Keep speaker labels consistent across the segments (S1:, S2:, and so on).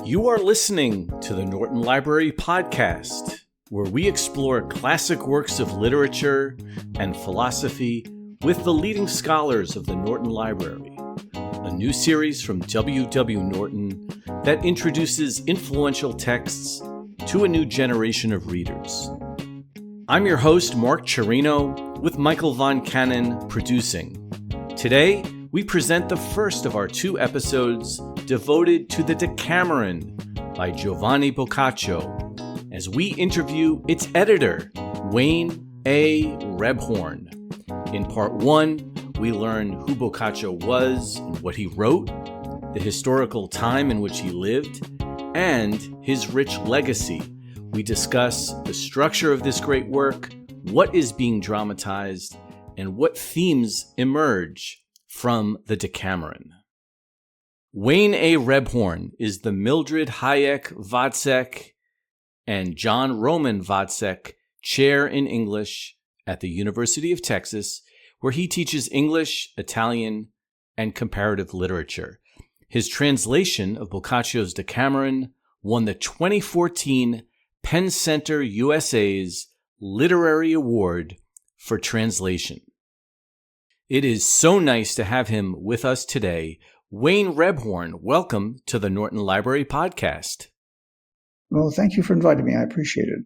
S1: You are listening to the Norton Library Podcast, where we explore classic works of literature and philosophy with the leading scholars of the Norton Library, a new series from W.W. Norton that introduces influential texts to a new generation of readers. I'm your host, Mark Chirino, with Michael Von Cannon producing. Today, we present the first of our two episodes devoted to the Decameron by Giovanni Boccaccio, as we interview its editor, Wayne A. Rebhorn. In part one, we learn who Boccaccio was and what he wrote, the historical time in which he lived, and his rich legacy. We discuss the structure of this great work, what is being dramatized, and what themes emerge from the Decameron. Wayne A. Rebhorn is the Mildred Hayek Vodsek and John Roman Vodsek Chair in English at the University of Texas, where he teaches English, Italian, and comparative literature. His translation of Boccaccio's Decameron won the 2014 Penn Center USA's Literary Award for Translation. It is so nice to have him with us today. Wayne Rebhorn, welcome to the Norton Library Podcast.
S2: Well, thank you for inviting me. I appreciate it.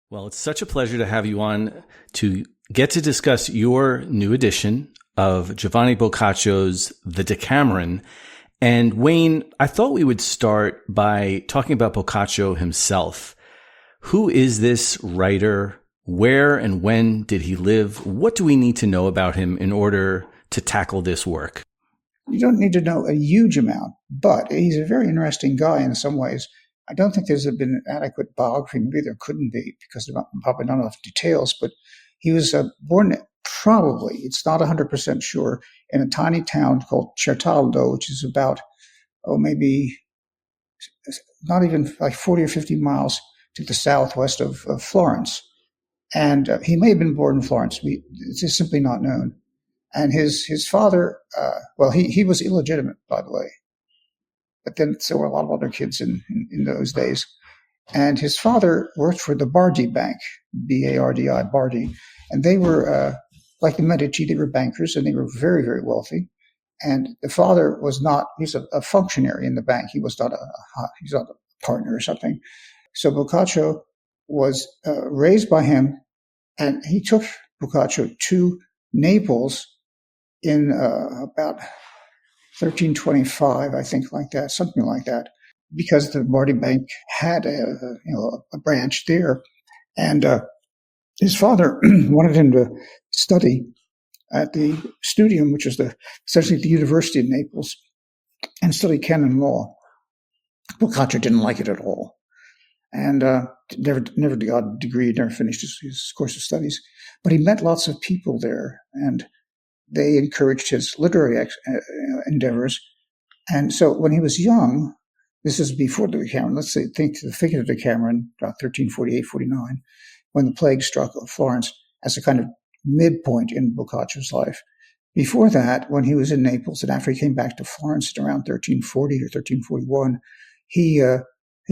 S1: Well, it's such a pleasure to have you on to get to discuss your new edition of Giovanni Boccaccio's The Decameron. And Wayne, I thought we would start by talking about Boccaccio himself. Who is this writer? Where and when did he live? What do we need to know about him in order to tackle this work?
S2: You don't need to know a huge amount, but he's a very interesting guy in some ways. I don't think there's been an adequate biography. Maybe there couldn't be because there are probably not enough details, but he was born probably, it's not 100% sure, in a tiny town called Certaldo, which is about, maybe not even like 40 or 50 miles to the southwest of Florence. And he may have been born in Florence. It's just simply not known. And his father, he was illegitimate, by the way. But then there were a lot of other kids in those days. And his father worked for the Bardi Bank, B-A-R-D-I, Bardi. And they were, like the Medici, they were bankers, and they were very, very wealthy. And the father was not, he's a functionary in the bank. He was not he's not a partner or something. So Boccaccio was raised by him, and he took Boccaccio to Naples in about 1325, I think, like that, something like that, because the Bardi Bank had a branch there, and his father wanted him to study at the Studium, which is essentially the University of Naples, and study canon law. Boccaccio didn't like it at all. And never got a degree, never finished his course of studies. But he met lots of people there, and they encouraged his literary endeavors. And so when he was young, this is before the Decameron, let's say, think of the Decameron, about 1348-49, when the plague struck Florence as a kind of midpoint in Boccaccio's life. Before that, when he was in Naples, and after he came back to Florence in around 1340 or 1341, he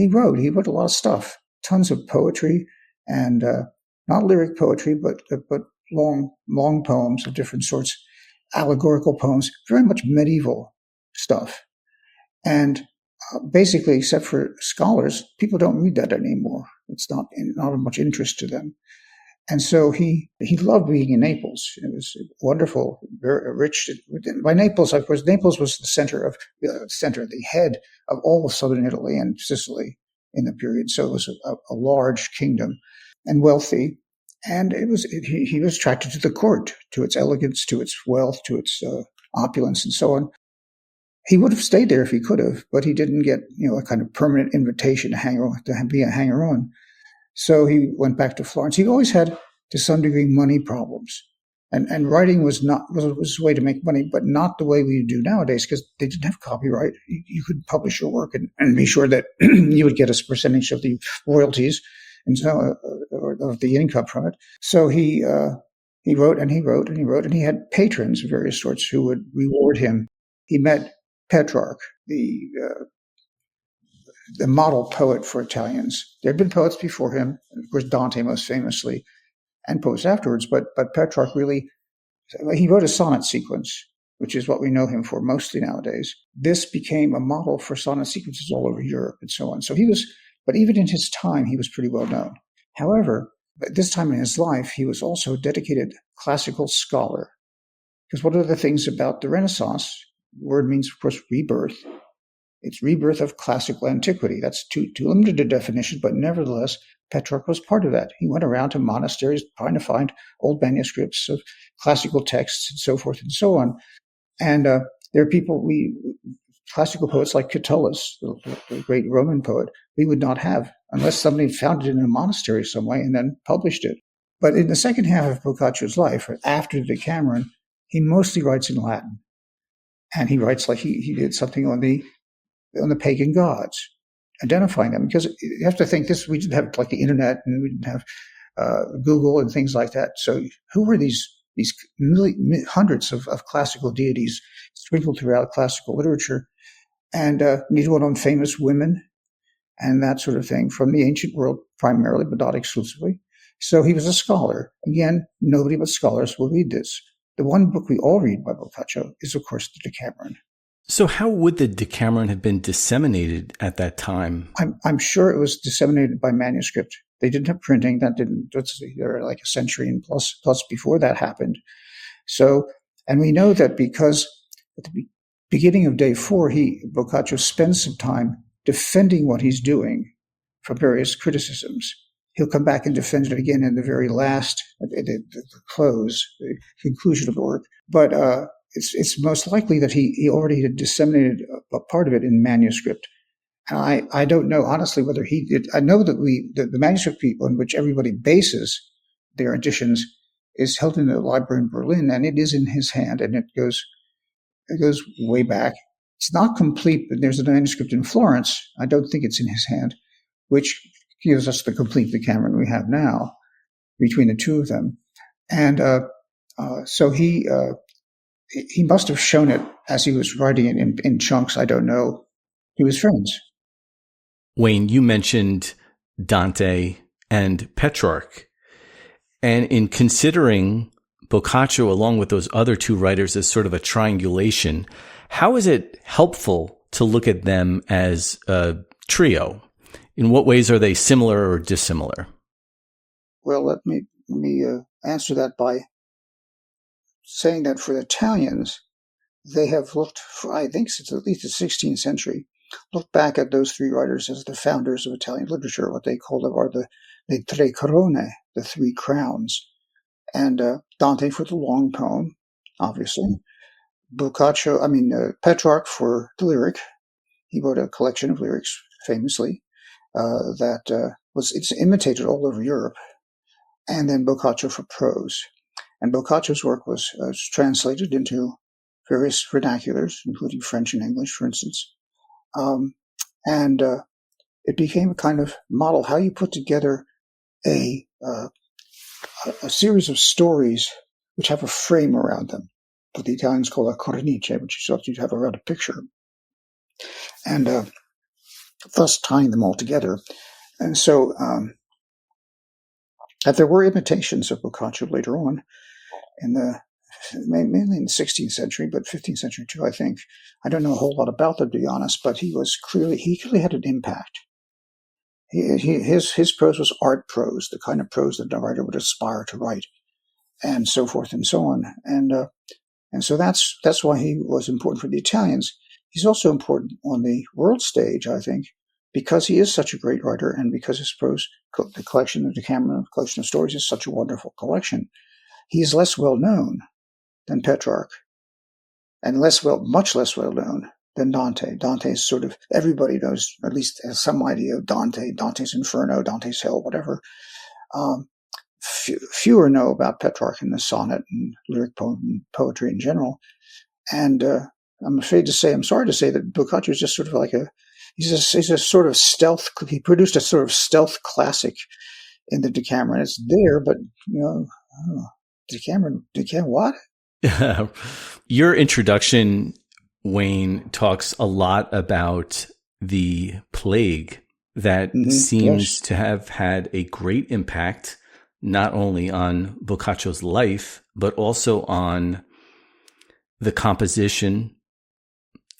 S2: wrote a lot of stuff, tons of poetry, and not lyric poetry, but long poems of different sorts, allegorical poems, very much medieval stuff. And basically, except for scholars, people don't read that anymore. It's not of much interest to them. And so he loved being in Naples. It was wonderful, very rich. By Naples, of course, Naples was the head of all of southern Italy and Sicily in the period. So it was a large kingdom and wealthy. And he was attracted to the court, to its elegance, to its wealth, to its opulence, and so on. He would have stayed there if he could have, but he didn't get a kind of permanent invitation to be a hanger-on. So he went back to Florence. He always had, to some degree, money problems. And writing was a way to make money, but not the way we do nowadays, because they didn't have copyright. You could publish your work and be sure that you would get a percentage of the royalties and so of the income from it. So he wrote and he wrote and he wrote, and he had patrons of various sorts who would reward him. He met Petrarch, the the model poet for Italians. There had been poets before him, of course Dante most famously, and poets afterwards, but Petrarch really, he wrote a sonnet sequence, which is what we know him for mostly nowadays. This became a model for sonnet sequences all over Europe and so on. So but even in his time, he was pretty well known. However, at this time in his life, he was also a dedicated classical scholar. Because one of the things about the Renaissance, the word means, of course, rebirth. It's rebirth of classical antiquity. That's too limited a definition, but nevertheless, Petrarch was part of that. He went around to monasteries trying to find old manuscripts of classical texts and so forth and so on. And there are classical poets like Catullus, the great Roman poet, we would not have unless somebody found it in a monastery some way and then published it. But in the second half of Boccaccio's life, after the Decameron, he mostly writes in Latin. And he writes like he did something on the pagan gods, identifying them. Because you have to think we didn't have like the internet and we didn't have Google and things like that. So who were these hundreds of classical deities sprinkled throughout classical literature? And he wrote on famous women and that sort of thing from the ancient world primarily, but not exclusively. So he was a scholar. Again, nobody but scholars will read this. The one book we all read by Boccaccio is, of course, the Decameron.
S1: So how would the Decameron have been disseminated at that time?
S2: I'm sure it was disseminated by manuscript. They didn't have printing. They're like a century and plus before that happened. So, and we know that because at the beginning of day 4, Boccaccio spends some time defending what he's doing from various criticisms. He'll come back and defend it again in the very last, the conclusion of the work. But it's most likely that he already had disseminated a part of it in manuscript. And I don't know, honestly, whether he did. I know that the manuscript on which everybody bases their editions is held in the library in Berlin, and it is in his hand, and it goes way back. It's not complete, but there's a manuscript in Florence. I don't think it's in his hand, which gives us the complete Decameron we have now between the two of them. And so he must have shown it as he was writing it in chunks. I don't know. He was friends.
S1: Wayne, you mentioned Dante and Petrarch. And in considering Boccaccio along with those other two writers as sort of a triangulation, how is it helpful to look at them as a trio? In what ways are they similar or dissimilar?
S2: Well, let me answer that by saying that for the Italians, they have looked, I think since at least the 16th century, looked back at those three writers as the founders of Italian literature. What they call them are the tre corone, the three crowns. And Dante for the long poem, obviously. Petrarch for the lyric. He wrote a collection of lyrics, famously, it's imitated all over Europe. And then Boccaccio for prose. And Boccaccio's work was translated into various vernaculars, including French and English, for instance. And it became a kind of model how you put together a series of stories which have a frame around them, what the Italians call a cornice, which is what you have around a picture, and thus tying them all together. And so that there were imitations of Boccaccio later on, mainly in the 16th century, but 15th century too, I think. I don't know a whole lot about them, to be honest, but he clearly had an impact. His prose was art prose, the kind of prose that a writer would aspire to write, and so forth and so on. And so that's why he was important for the Italians. He's also important on the world stage, I think, because he is such a great writer, and because his prose, the collection of Decameron, collection of stories, is such a wonderful collection. He is less well known than Petrarch, and much less well known than Dante. Dante's sort of, everybody knows, or at least has some idea of Dante, Dante's Inferno, Dante's Hell, whatever. Fewer know about Petrarch and the sonnet and lyric poetry in general. And I'm sorry to say that Boccaccio is just sort of like he's a sort of stealth, he produced a sort of stealth classic in the Decameron. It's there, but, Decameron, what?
S1: Your introduction, Wayne, talks a lot about the plague that seems to have had a great impact not only on Boccaccio's life, but also on the composition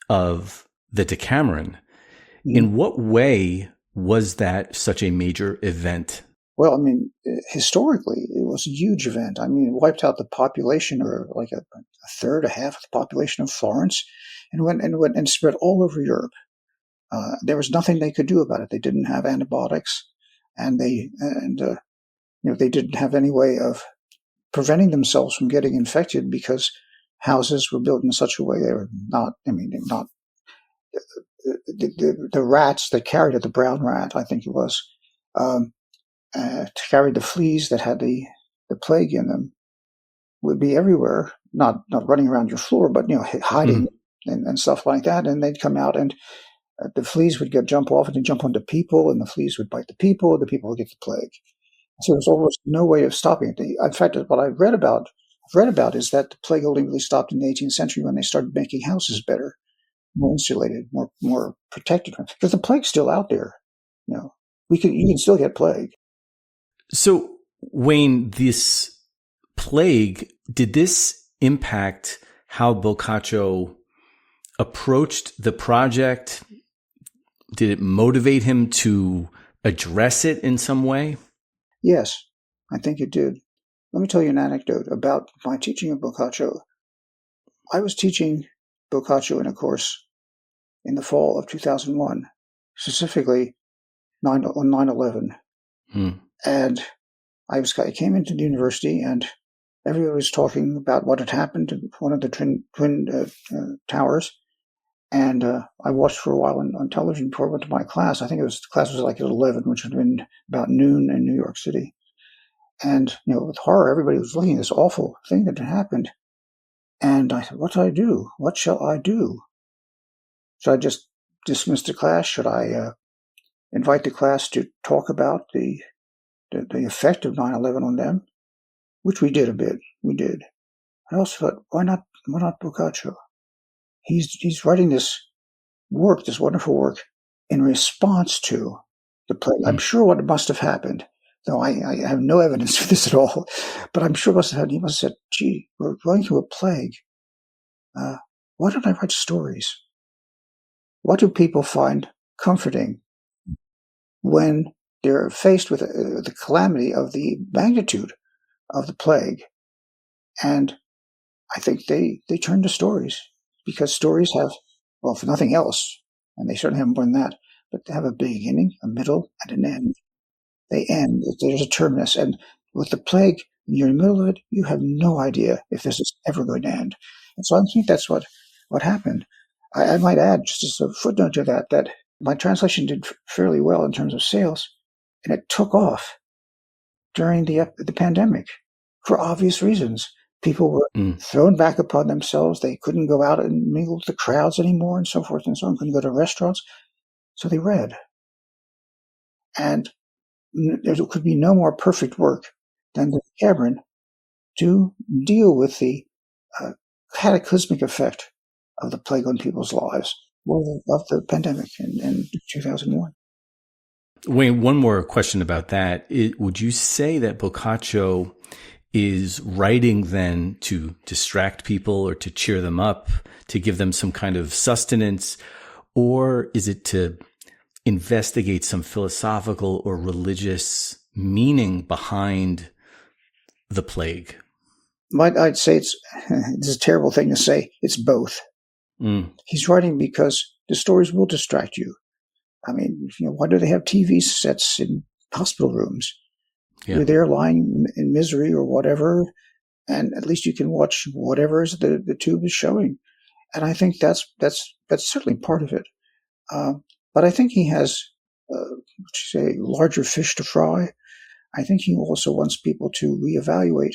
S1: of the Decameron. In what way was that such a major event?
S2: Well, I mean, historically, it was a huge event. I mean, it wiped out the population, or like a third, a half of the population of Florence, and went and spread all over Europe. There was nothing they could do about it. They didn't have antibiotics, and they didn't have any way of preventing themselves from getting infected, because houses were built in such a way they were not. I mean, they're not. The rats that carried it, the brown rat, I think it was. To carry the fleas that had the plague in them, would be everywhere, not running around your floor, but hiding and stuff like that. And they'd come out, and the fleas would jump off, and they'd jump onto people, and the fleas would bite the people would get the plague. So there's almost no way of stopping it. In fact, what I've read about is that the plague only really stopped in the 18th century when they started making houses better, more insulated, more protected. Because the plague's still out there. You can still get plague.
S1: So, Wayne, this plague, did this impact how Boccaccio approached the project? Did it motivate him to address it in some way?
S2: Yes, I think it did. Let me tell you an anecdote about my teaching of Boccaccio. I was teaching Boccaccio in a course in the fall of 2001, specifically on 9/11. And I came into the university, and everyone was talking about what had happened to one of the twin towers. And I watched for a while on television before I went to my class. I think the class was like at 11, which had been about noon in New York City. And, with horror, everybody was looking at this awful thing that had happened. And I said, what do I do? What shall I do? Should I just dismiss the class? Should I invite the class to talk about the effect of 9/11 on them? Which we did a bit. We did. I also thought, why not Boccaccio? He's writing this wonderful work, in response to the plague. I'm sure what must have happened, though I have no evidence for this at all, but I'm sure he must have said, gee, we're going through a plague. Why don't I write stories? What do people find comforting when they're faced with the calamity of the magnitude of the plague? And I think they turn to stories, because stories have, well, if nothing else, and they certainly have more than that, but they have a beginning, a middle, and an end. They end. There's a terminus. And with the plague, when you're in the middle of it, you have no idea if this is ever going to end. And so I think that's what happened. I might add, just as a footnote to that my translation did fairly well in terms of sales, and it took off during the pandemic for obvious reasons. People were thrown back upon themselves. They couldn't go out and mingle with the crowds anymore, and so forth and so on. Couldn't go to restaurants. So they read. And there could be no more perfect work than the Decameron to deal with the cataclysmic effect of the plague on people's lives, of the pandemic in 2001.
S1: Wayne, one more question about that. Would you say that Boccaccio is writing then to distract people or to cheer them up, to give them some kind of sustenance, or is it to investigate some philosophical or religious meaning behind the plague?
S2: I'd say it's a terrible thing to say. It's both. He's writing because the stories will distract you. I mean, why do they have TV sets in hospital rooms? Yeah. You're there lying in misery or whatever, and at least you can watch whatever the tube is showing. And I think that's certainly part of it. But I think he has, larger fish to fry. I think he also wants people to reevaluate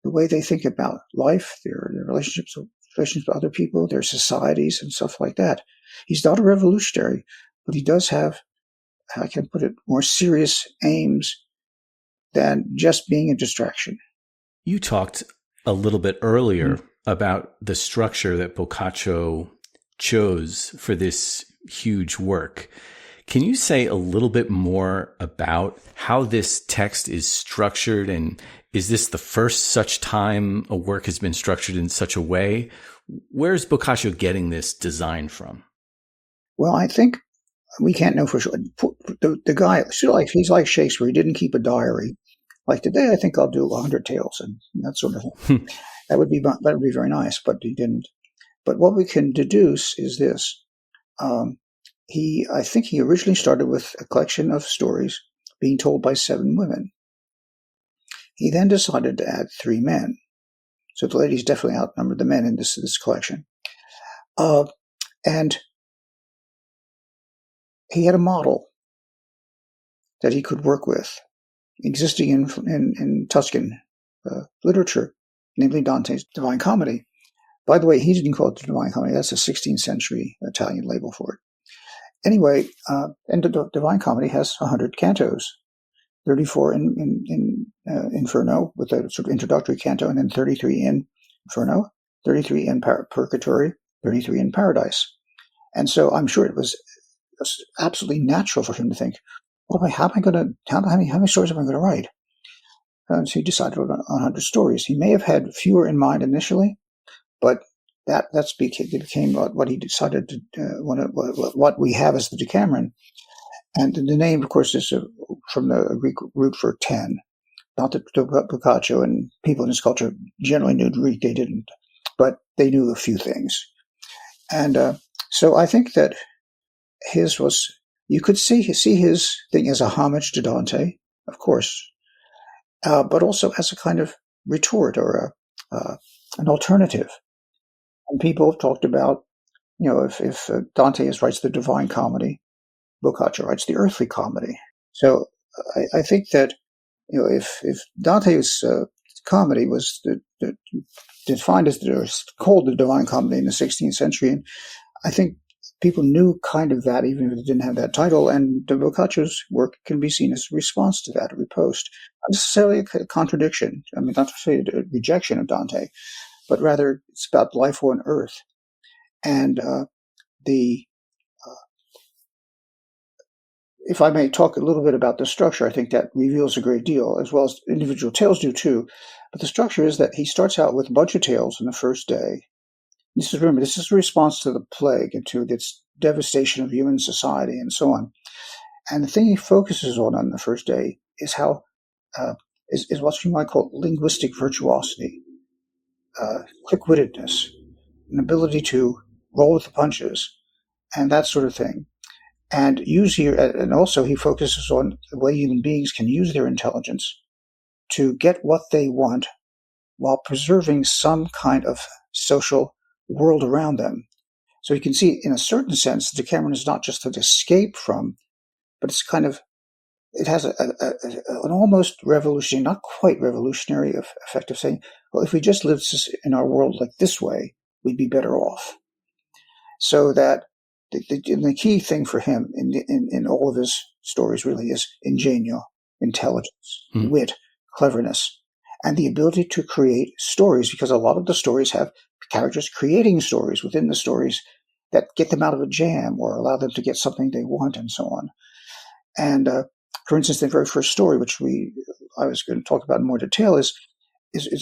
S2: the way they think about life, their relationships with other people, their societies, and stuff like that. He's not a revolutionary, but he does have, I can put it, more serious aims than just being a distraction.
S1: You talked a little bit earlier about the structure that Boccaccio chose for this huge work. Can you say a little bit more about how this text is structured? And is this the first such time a work has been structured in such a way? Where's Boccaccio getting this design from?
S2: Well, I think we can't know for sure. The guy, he's like Shakespeare. He didn't keep a diary. Like today, I think I'll do 100 tales and that sort of thing. That would be very nice, but he didn't. But what we can deduce is this. I think he originally started with a collection of stories being told by 7 women. He then decided to add 3 men. So the ladies definitely outnumbered the men in this collection. And he had a model that he could work with, existing in Tuscan literature, namely Dante's Divine Comedy. By the way, he didn't call it the Divine Comedy. That's a 16th century Italian label for it. Anyway, and the Divine Comedy has 100 cantos, 34 in Inferno with a sort of introductory canto, and then 33 in Inferno, 33 in Purgatory, 33 in Paradise. And so I'm sure it was absolutely natural for him to think, how many stories am I going to write? And so he decided on 100 stories. He may have had fewer in mind initially, but that became what he decided to what we have as the Decameron. And the name, of course, is from the Greek root for 10. Not that Boccaccio and people in his culture generally knew Greek, they didn't, but they knew a few things. And so I think that his was, you could see his thing as a homage to Dante, of course, but also as a kind of retort or an alternative. And people have talked about, if Dante writes the Divine Comedy, Boccaccio writes the earthly comedy. So I think that, if Dante's comedy was defined as called the Divine Comedy in the 16th century, and I think people knew kind of that, even if it didn't have that title, and Boccaccio's work can be seen as a response to that, a riposte. Not necessarily a contradiction, not necessarily a rejection of Dante, but rather it's about life on earth. And if I may talk a little bit about the structure, I think that reveals a great deal, as well as individual tales do too. But the structure is that he starts out with a bunch of tales on the first day. This is a response to the plague and to its devastation of human society and so on. And the thing he focuses on the first day is how is what you might call linguistic virtuosity, quick-wittedness, an ability to roll with the punches, and that sort of thing. And also he focuses on the way human beings can use their intelligence to get what they want while preserving some kind of social world around them. So you can see, in a certain sense, Decameron is not just an escape from, but it's kind of, it has an almost revolutionary, not quite revolutionary effect of saying, well, if we just lived in our world like this way, we'd be better off. So that the key thing for him in all of his stories really is ingenio, intelligence, wit, cleverness, and the ability to create stories, because a lot of the stories have characters creating stories within the stories that get them out of a jam or allow them to get something they want and so on. And for instance, the very first story, which I was going to talk about in more detail, is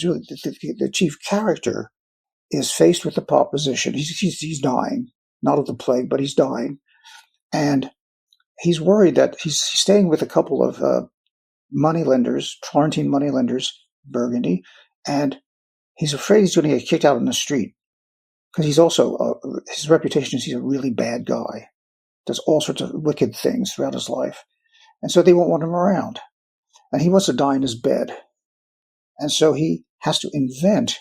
S2: really the chief character is faced with the proposition. He's dying, not of the plague, but he's dying. And he's worried that he's staying with a couple of moneylenders, Florentine moneylenders, Burgundy, and he's afraid he's going to get kicked out on the street because he's also, his reputation is he's a really bad guy, does all sorts of wicked things throughout his life. And so they won't want him around. And he wants to die in his bed. And so he has to invent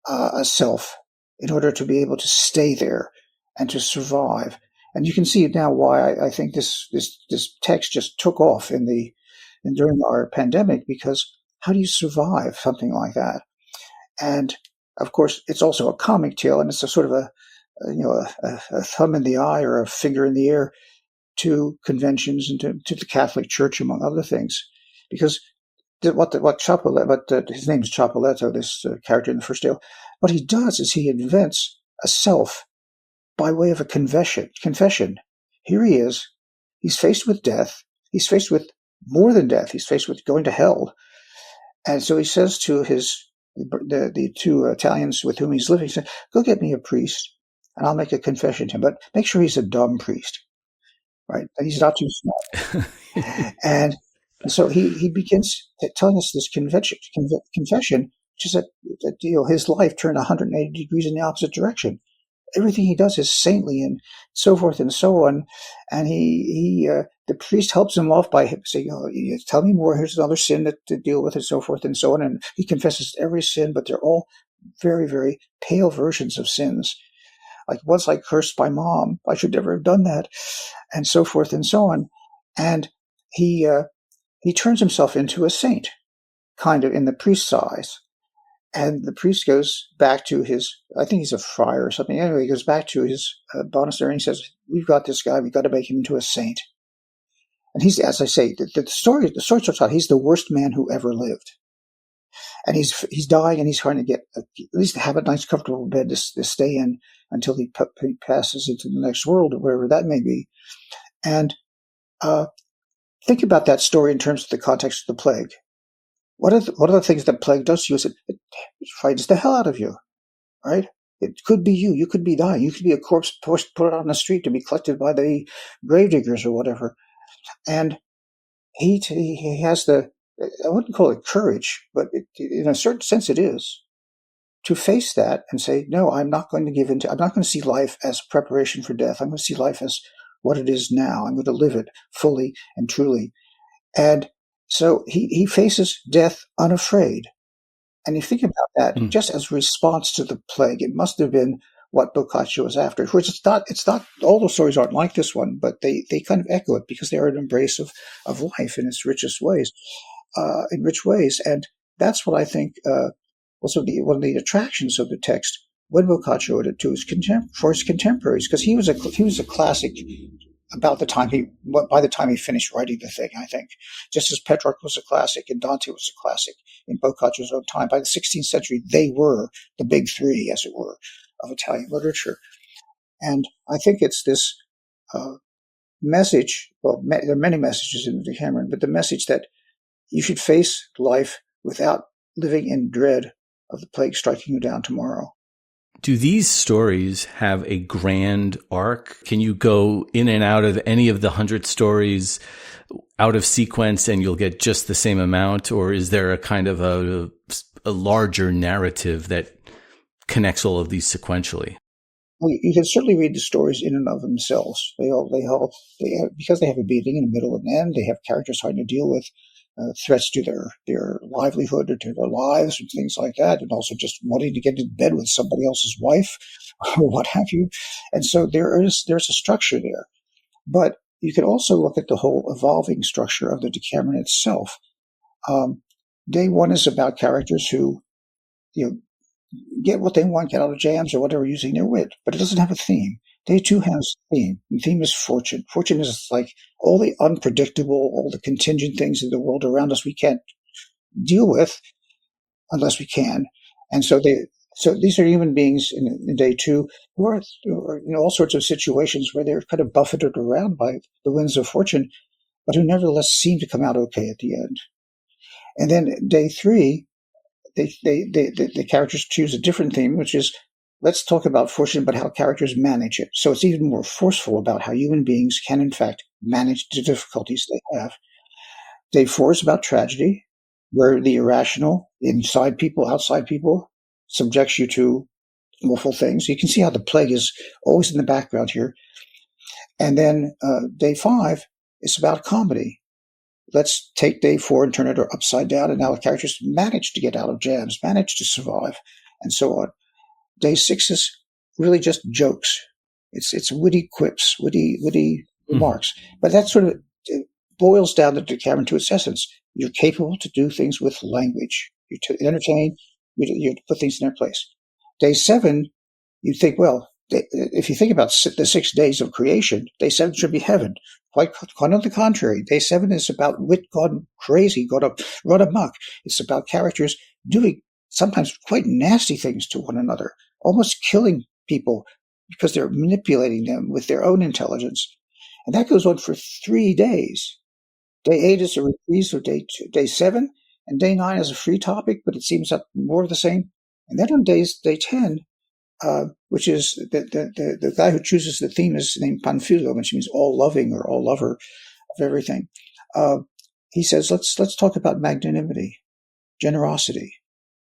S2: a self in order to be able to stay there and to survive. And you can see now why I think this text just took off during our pandemic, because how do you survive something like that? And of course, it's also a comic tale, and it's a sort of a thumb in the eye or a finger in the air to conventions and to the Catholic Church, among other things, because his name is Chapoletto, this character in the first tale. What he does is he invents a self by way of a confession. Here he is. He's faced with death. He's faced with more than death. He's faced with going to hell. And so he says to the two Italians with whom he's living, he said, go get me a priest, and I'll make a confession to him. But make sure he's a dumb priest, right? And he's not too smart. And so he begins telling us this confession, which is that his life turned 180 degrees in the opposite direction. Everything he does is saintly and so forth and so on. And the priest helps him off by saying, tell me more. Here's another sin to deal with and so forth and so on. And he confesses every sin, but they're all very, very pale versions of sins. Like once I cursed my mom, I should never have done that, and so forth and so on. And he turns himself into a saint, kind of in the priest's eyes. And the priest goes back to I think he's a friar or something. Anyway, he goes back to his monastery and he says, we've got this guy, we've got to make him into a saint. And he's, as I say, the story starts out, he's the worst man who ever lived. And he's dying and he's trying to get, at least to have a nice, comfortable bed to stay in until he passes into the next world or wherever that may be. And think about that story in terms of the context of the plague. What are the things that plague does to you? It frightens the hell out of you, right? It could be you. You could be dying. You could be a corpse put on the street to be collected by the gravediggers or whatever. And he has I wouldn't call it courage, but in a certain sense it is, to face that and say, no, I'm not going to see life as preparation for death. I'm going to see life as what it is now. I'm going to live it fully and truly. And so he faces death unafraid. And you think about that just as a response to the plague. It must have been what Boccaccio was after. Which it's not, all those stories aren't like this one, but they kind of echo it because they are an embrace of life in its richest ways, in rich ways. And that's what I think also one of the attractions of the text when Boccaccio wrote it to his contemporaries, because he was a classic by the time he finished writing the thing, I think. Just as Petrarch was a classic and Dante was a classic in Boccaccio's own time, by the 16th century, they were the big three, as it were, of Italian literature. And I think it's this message, well, there are many messages in the Decameron, but the message that you should face life without living in dread of the plague striking you down tomorrow.
S1: Do these stories have a grand arc? Can you go in and out of any of the 100 stories out of sequence and you'll get just the same amount? Or is there a kind of a larger narrative that connects all of these sequentially?
S2: Well, you can certainly read the stories in and of themselves. They have, because they have a beginning, a middle, and an end. They have characters trying to deal with threats to their livelihood or to their lives and things like that, and also just wanting to get into bed with somebody else's wife or what have you. And so there's a structure there. But you can also look at the whole evolving structure of the Decameron itself. Day one is about characters who, get what they want, get out of jams or whatever, using their wit, but it doesn't have a theme. Day two has a theme. The theme is fortune. Fortune is like all the unpredictable, all the contingent things in the world around us we can't deal with unless we can. And so these are human beings in day two who are in all sorts of situations where they're kind of buffeted around by the winds of fortune, but who nevertheless seem to come out okay at the end. And then day three, the characters choose a different theme, which is, let's talk about fortune, but how characters manage it. So it's even more forceful about how human beings can, in fact, manage the difficulties they have. Day four is about tragedy, where the irrational, inside people, outside people, subjects you to awful things. You can see how the plague is always in the background here. And then day five is about comedy. Let's take day four and turn it upside down, and now the characters manage to get out of jams, manage to survive, and so on. Day six is really just jokes. It's witty quips, witty remarks. But that sort of boils down the Decameron to its essence. You're capable to do things with language. You to entertain, you put things in their place. Day seven, you think, well, if you think about the 6 days of creation, day seven should be heaven. Quite on the contrary, day seven is about wit gone crazy, gone run amok. It's about characters doing sometimes quite nasty things to one another, almost killing people because they're manipulating them with their own intelligence. And that goes on for 3 days. Day 8 is a reprise of day 7, and day 9 is a free topic, but it seems that more of the same. And then on day 10, which is the guy who chooses the theme is named Panfilo, which means all loving or all lover of everything. He says, let's talk about magnanimity, generosity,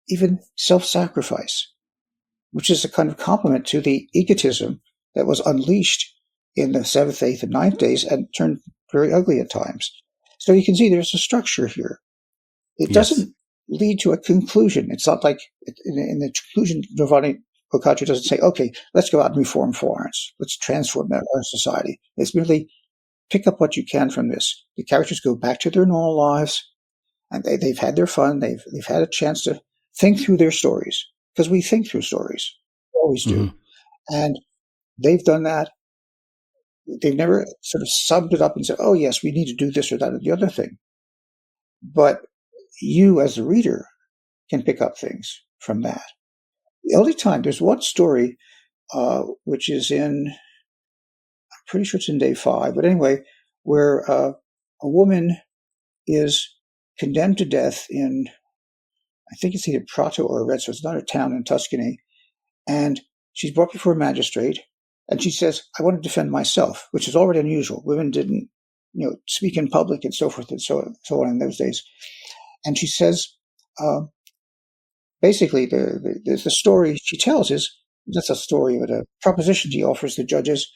S2: even self-sacrifice, which is a kind of complement to the egotism that was unleashed in the 7th, 8th, and 9th days and turned very ugly at times. So you can see there's a structure here. It doesn't lead to a conclusion. It's not like in the conclusion, Giovanni Boccaccio doesn't say, okay, let's go out and reform Florence. Let's transform our society. It's merely pick up what you can from this. The characters go back to their normal lives, and they've had their fun. They've had a chance to think through their stories, because we think through stories. We always do. And they've done that. They've never sort of summed it up and said, oh, yes, we need to do this or that or the other thing. But you, as a reader, can pick up things from that. The only time, there's one story, which is I'm pretty sure it's in day 5, but anyway, where a woman is condemned to death in, I think it's either Prato or Arezzo, it's not a town in Tuscany, and she's brought before a magistrate, and she says, I want to defend myself, which is already unusual. Women didn't, speak in public and so forth and so on in those days. And she says, basically, the story she tells is, that's a story, but a proposition she offers the judges,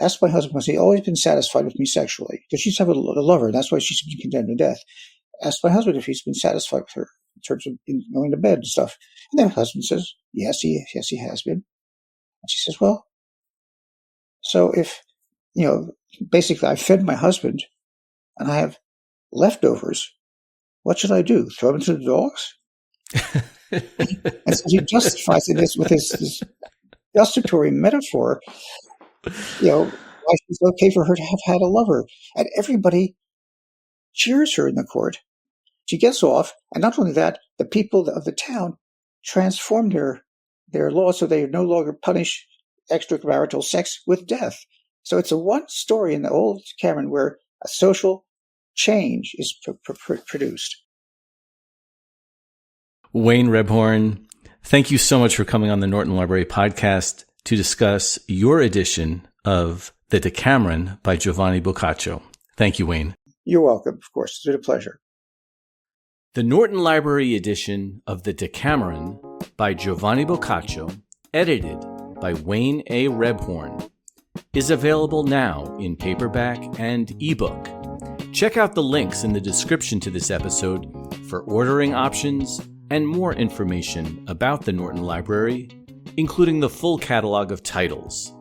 S2: ask my husband, has he always been satisfied with me sexually? Because she's having a lover, and that's why she's been condemned to death. Ask my husband if he's been satisfied with her in terms of going to bed and stuff. And then her husband says, yes, he has been. And she says, well, so if, basically I fed my husband and I have leftovers, what should I do? Throw them to the dogs? And so he justifies this with this gustatory metaphor, why it's okay for her to have had a lover. And everybody cheers her in the court. She gets off, and not only that, the people of the town transform their laws so they no longer punish extramarital sex with death. So it's a one story in the old Decameron where a social change is produced.
S1: Wayne Rebhorn, thank you so much for coming on the Norton Library podcast to discuss your edition of the Decameron by Giovanni Boccaccio. Thank you, Wayne.
S2: You're welcome, of course. It's been a pleasure.
S1: The Norton Library edition of the Decameron by Giovanni Boccaccio, edited by Wayne A. Rebhorn, is available now in paperback and ebook. Check out the links in the description to this episode for ordering options and more information about the Norton Library, including the full catalog of titles.